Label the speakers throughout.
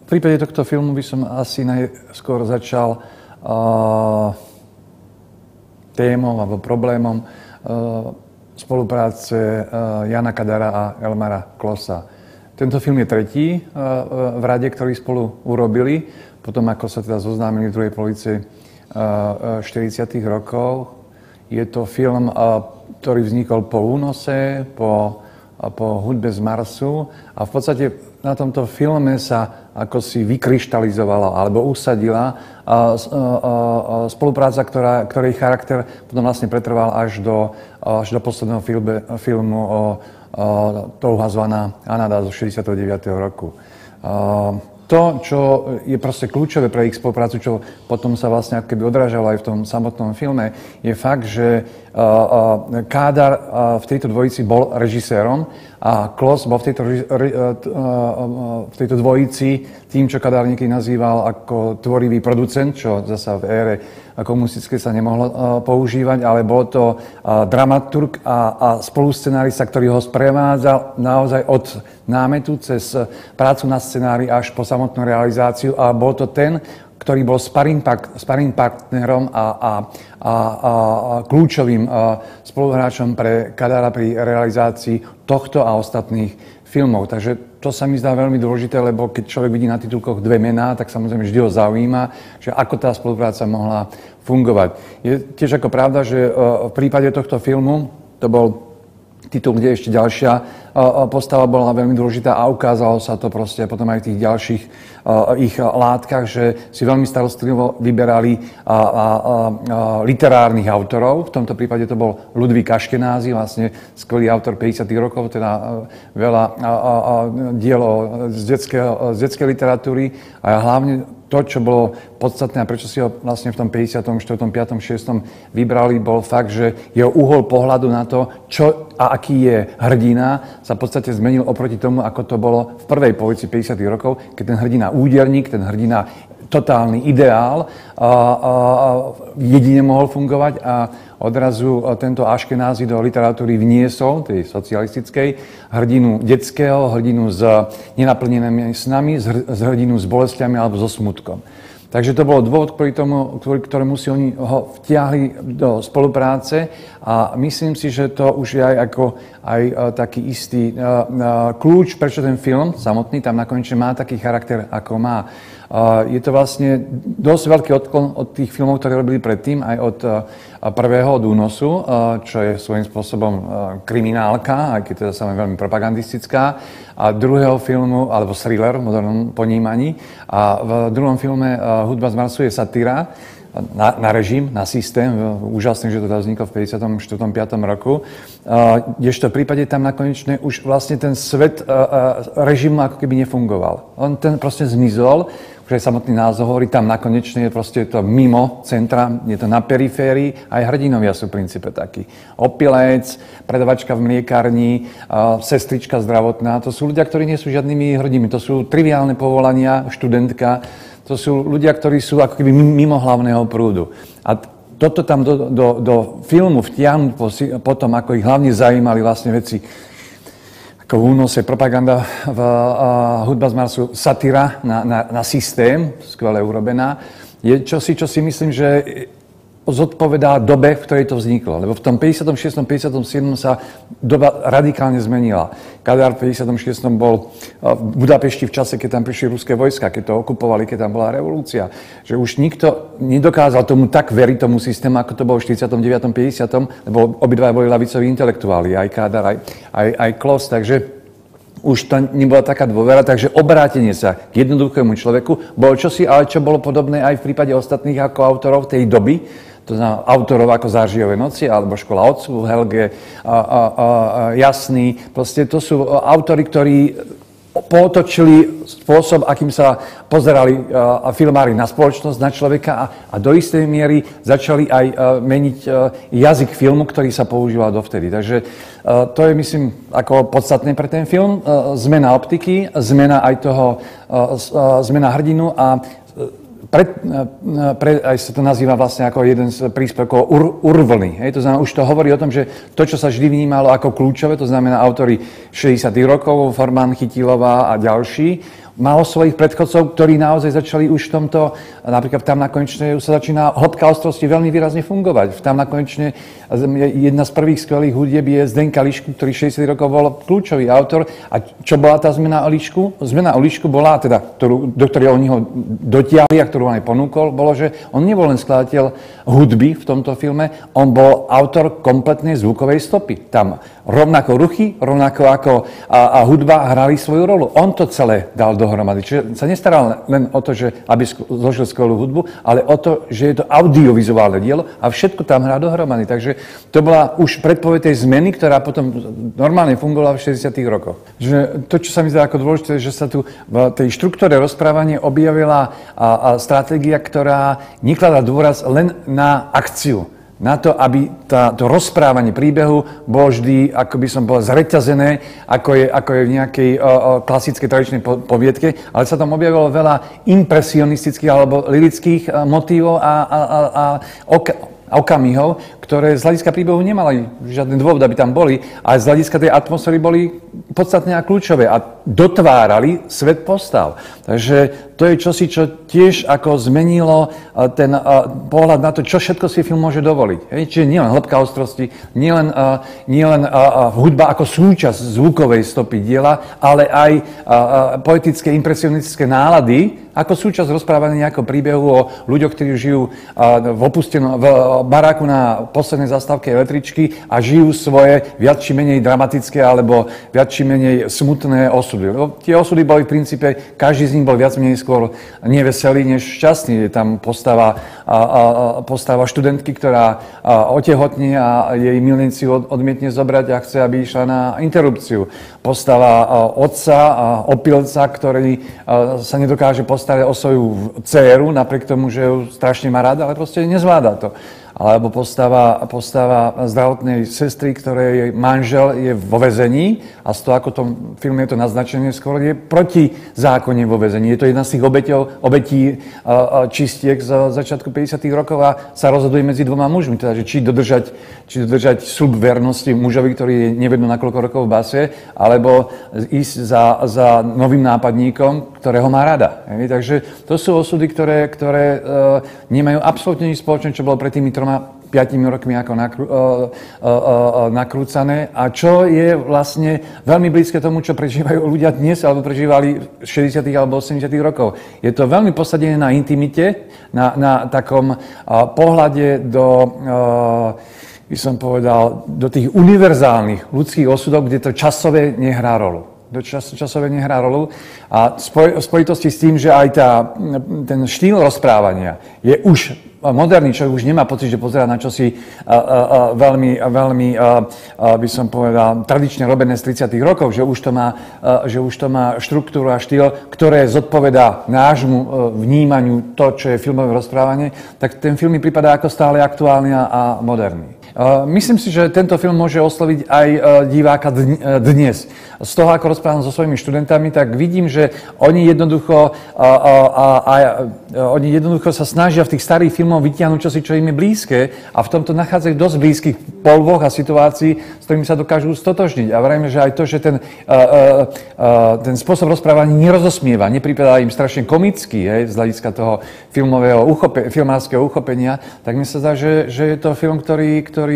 Speaker 1: V prípade tohto filmu by som asi najskôr začal témou alebo problémom spolupráce Jana Kadara a Elmara Klossa. Tento film je tretí v rade, ktorý spolu urobili, potom ako sa teda zoznámili v druhej polovici 40. rokov. Je to film, ktorý vznikol po únose, po hudbe z Marsu a v podstate na tomto filme sa ako si vykryštalizovala alebo usadila spolupráca, ktorej charakter potom vlastne pretrval až do posledného filmu Touha zvaná Anada zo 69. roku. To, čo je proste kľúčové pre ich spoluprácu, čo potom sa vlastne ako keby odrážalo aj v tom samotnom filme, je fakt, že Kádar v tejto dvojici bol režisérom a Kloss bol v tejto dvojici tým, čo Kádar niekedy nazýval ako tvorivý producent, čo zasa v ére komunistickej sa nemohlo používať, ale bol to dramaturg a spoluscenárista, ktorý ho sprevádzal naozaj od námetu cez prácu na scenári až po samotnú realizáciu a bol to ten, ktorý bol sparring partnerom a kľúčovým spoluhráčom pre Kadara pri realizácii tohto a ostatných filmov. Takže to sa mi zdá veľmi dôležité, lebo keď človek vidí na titulkoch dve mená, tak samozrejme vždy ho zaujíma, že ako tá spolupráca mohla fungovať. Je tiež ako pravda, že v prípade tohto filmu to bol titul, kde ešte ďalšia postava bola veľmi dôležitá a ukázalo sa to proste potom aj v tých ďalších ich látkach, že si veľmi starostlivo vyberali literárnych autorov. V tomto prípade to bol Ludvík Aškenázy, vlastne skvelý autor 50. rokov, teda veľa diel z detskej literatúry a hlavne to, čo bolo podstatné a prečo si ho vlastne v tom 54., 5., 6. vybrali, bol fakt, že jeho uhol pohľadu na to, čo a aký je hrdina, sa v podstate zmenil oproti tomu, ako to bolo v prvej polovici 50. rokov, keď ten hrdina úderník, ten hrdina totálny ideál jedine mohol fungovať a odrazu tento Aškenázy do literatúry vniesol, tej socialistickej, hrdinu detského, hrdinu s nenaplnenými snami, s hrdinu s bolestiami alebo so smutkom. Takže to bol dôvod, kvôli ktorému si oni ho vtiahli do spolupráce a myslím si, že to už je aj taký istý kľúč, prečo ten film samotný tam nakoniec má taký charakter, ako má. Je to vlastne dosť veľký odklon od tých filmov, ktoré robili predtým, aj od prvého, od Únosu, čo je svojím spôsobom kriminálka, aj keď teda sa veľmi propagandistická, a druhého filmu, alebo thriller v modernom ponímaní. A v druhom filme Hudba z Marsu je satíra na režim, na systém. Úžasné, že to vzniklo v 54. 5. roku. Kdežto v prípade tam nakoniečne už vlastne ten svet režimu ako keby nefungoval. On ten proste zmizol, už aj samotný názov hovorí, tam nakonečne je proste to mimo centra, je to na periférii, aj hrdinovia sú v princípe takí. Opilec, predavačka v mliekarni, sestrička zdravotná, to sú ľudia, ktorí nie sú žiadnymi hrdinmi, to sú triviálne povolania, študentka, to sú ľudia, ktorí sú ako keby mimo hlavného prúdu. A toto tam do filmu vtiahnuť potom, ako ich hlavne zaujímali vlastne veci ako v Únose, propaganda, Hudba z Marsu, satíra na systém, skvele urobená, je čosi, čo si myslím, že zodpovedá dobe, v ktorej to vzniklo. Lebo v tom 56. 57. sa doba radikálne zmenila. Kadar v 56. bol v Budapešti v čase, keď tam prišli ruské vojska, keď to okupovali, keď tam bola revolúcia. Že už nikto nedokázal tomu tak veriť, tomu systému, ako to bolo v 49. 50. Lebo obidva boli lavicoví intelektuáli, aj Kádar, aj Kloss. Takže už to nebola taká dôvera, takže obrátenie sa k jednoduchému človeku bolo čosi, ale čo bolo podobné aj v prípade ostatných ako autorov tej doby, to znamená autorov ako Zářijové noci, alebo Škola otcov, Helge, Jasný. Proste to sú autori, ktorí pootočili spôsob, akým sa pozerali filmári na spoločnosť, na človeka a do istej miery začali aj meniť jazyk filmu, ktorý sa používal dovtedy. Takže to je, myslím, ako podstatné pre ten film. Zmena optiky, zmena aj toho, zmena hrdinu a aj sa to nazýva vlastne ako jeden z príspevkov urvlny. To znamená, už to hovorí o tom, že to, čo sa vždy vnímalo ako kľúčové, to znamená autori 60. rokov, Forman, Chytilová a ďalší, malo svojich predchodcov, ktorí naozaj začali už v tomto, napríklad tam na konečne už sa začína hĺbka ostrosti veľmi výrazne fungovať. Tam na konečne jedna z prvých skvelých hudieb je Zdenka Lišku, ktorý 60 rokov bol kľúčový autor. A čo bola tá zmena o Lišku? Zmena o Lišku bola, teda, do ktorej oni ho dotiahli a ktorú on aj ponúkol, bolo, že on nebol len skladateľ hudby v tomto filme, on bol autor kompletnej zvukovej stopy. Tam rovnako ruchy, rovnako ako a hudba hrali svoju rolu. On to celé dal dohromady. Čiže sa nestaral len o to, že aby zložil skvelú hudbu, ale o to, že je to audiovizuálne dielo a všetko tam hrá dohromady. Takže to bola už predpoveď tej zmeny, ktorá potom normálne fungovala v 60. rokoch. Že to, čo sa mi zdá ako dôležité, že sa tu v tej štruktúre rozprávania objavila stratégia, ktorá nekladá dôraz len na akciu. Na to, aby to rozprávanie príbehu bolo vždy, ako by som povedal, zreťazené, ako je v nejakej klasickej tradičnej poviedke, ale sa tam objavilo veľa impresionistických alebo lyrických motívov a okamihov, ktoré z hľadiska príbehu nemali žiadny dôvod, aby tam boli, ale z hľadiska tej atmosféry boli podstatné a kľúčové a dotvárali svet postav. Takže to je čosi, čo tiež ako zmenilo ten pohľad na to, čo všetko si film môže dovoliť. Čiže nielen hĺbka ostrosti, nielen hudba ako súčasť zvukovej stopy diela, ale aj poetické, impresionistické nálady, ako súčasť rozprávania nejakého príbehu o ľuďoch, ktorí žijú v baráku na poslednej zastávke električky a žijú svoje viac či menej dramatické alebo viac či menej smutné osudy. Tie osudy boli v princípe, každý z nich bol viac menej skôr neveselý než šťastný. Je tam postava študentky, ktorá otehotne a jej milenci odmietne zobrať a chce, aby išla na interrupciu. Postava otca a opilca, ktorý sa nedokáže postarať o svoju dcéru, napriek tomu, že ju strašne má rada, ale proste nezvláda to. Alebo postava zdravotnej sestry, ktorej manžel je vo väzení a z toho, ako v tom filme je to naznačené skôr, je proti zákone vo väzení. Je to jedna z tých obetí čistiek z začiatku 50. rokov a sa rozhoduje medzi dvoma mužmi. Teda, že či dodržať sľub vernosti mužovi, ktorý je nevedno na koľko rokov v base, alebo ísť za novým nápadníkom, ktorého má rada. Takže to sú osudy, ktoré nemajú absolútne nič spoločné, čo bolo pred tými 5 rokmi ako nakrúcané a čo je vlastne veľmi blízke tomu, čo prežívajú ľudia dnes alebo prežívali v 60. alebo 80. rokov. Je to veľmi posadené na intimite, na takom pohľade by som povedal, do tých univerzálnych ľudských osudov, kde to časové nehrá rolu. A v spojitosti s tým, že aj ten štýl rozprávania je už moderný, človek už nemá pocit, že pozerá na čosi veľmi, by som povedal, tradične robené z 30. rokov, že už to má štruktúru a štýl, ktoré zodpovedá nášmu vnímaniu to, čo je filmové rozprávanie, tak ten film mi pripadá ako stále aktuálny a moderný. Myslím si, že tento film môže osloviť aj diváka dnes. Z toho, ako rozprávam so svojimi študentami, tak vidím, že oni jednoducho sa snažia v tých starých filmoch vytiahnuť čosi, čo im je blízke a v tomto nachádzajú dosť blízkych polvoch a situácií, s ktorými sa dokážu stotožniť. A vrajme, že aj to, že ten spôsob rozprávania nerozosmieva, nepripadá im strašne komický, z hľadiska toho filmárskeho uchopenia, tak mi sa zdá, že je to film, ktorý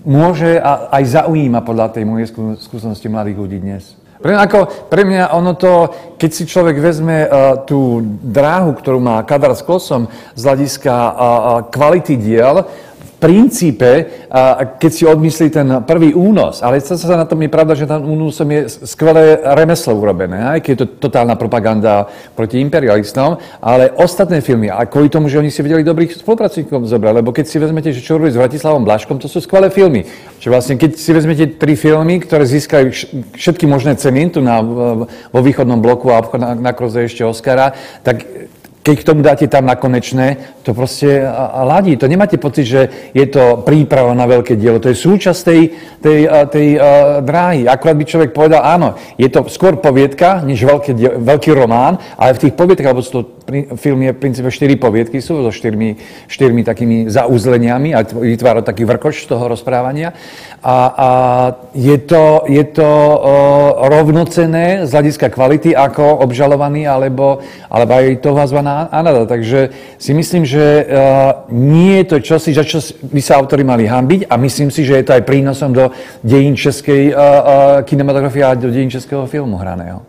Speaker 1: môže a aj zaujíma podľa tej mojej skúsenosti mladých ľudí dnes. Pre mňa ono to, keď si človek vezme tú dráhu, ktorú má Kadar s Klosom z hľadiska kvality diel, v princípe, keď si odmyslí ten prvý únos, ale sa na tom je pravda, že ten únosom je skvelé remeslo urobené, aj keď je to totálna propaganda proti imperialistom, ale ostatné filmy, a kvôli tomu, že oni si vedeli dobrých spolupracovníkov zobrať, lebo keď si vezmete, že čo robí s Vratislavom Blaškom, to sú skvelé filmy. Čiže vlastne, keď si vezmete 3 filmy, ktoré získajú všetky možné ceny tu vo východnom bloku a na kroze ešte Oscara, tak keď k tomu dáte tam na konečné, to proste ladí. To nemáte pocit, že je to príprava na veľké dielo. To je súčasť tej dráhy. Akurát by človek povedal, áno, je to skôr poviedka, než veľký román, ale v tých poviedkach, lebo film je v princípe 4 poviedky, sú so 4 takými zauzleniami a vytvára taký vrkoč z toho rozprávania. A je to rovnocenné z hľadiska kvality ako Obžalovaný alebo aj toho zvaná Anada. Takže si myslím, že nie je to čosi, za čo by sa autori mali hanbiť a myslím si, že je to aj prínosom do dejín českej kinematografie a do dejín českého filmu hraného.